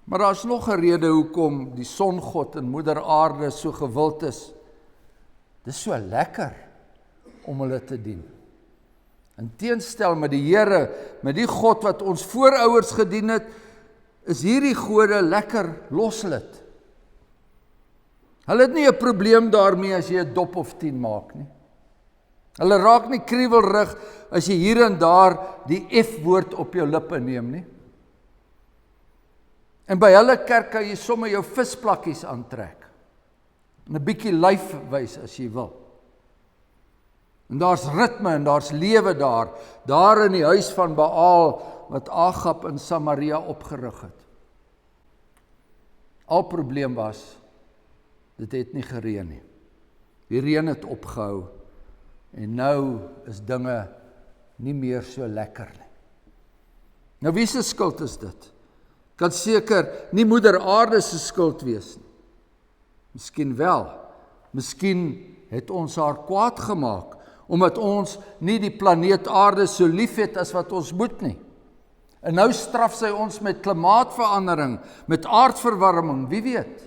Maar daar is nog 'n rede hoekom die songod en moeder aarde so gewild is. Dis so lekker om hulle te dien. In teenstel met die Here, met die God wat ons voorouers gedien het, is hierdie gode lekker loslid. Hulle het nie 'n probleem daarmee as jy 'n dop of 10 maak nie. Hulle raak nie kriewelrig as jy hier en daar die F-woord op jou lippe neem nie. En by hulle kerk kan jy sommer jou visplakkies aantrek. En 'n bietjie lyf wys as jy wil. En daar's ritme en daar's lewe daar in die huis van Baal wat Agab in Samaria opgerig het. Al probleem was, dit het nie gereën nie. Die reën het opgehou en nou is dinge nie meer so lekker nie. Nou wie se skuld is dit? Kan seker nie moeder aarde se skuld wees nie. Miskien wel. Miskien het ons haar kwaad gemaak omdat ons nie die planeet aarde so lief het as wat ons moet nie. En nou straf sy ons met klimaatsverandering, met aardverwarming, wie weet.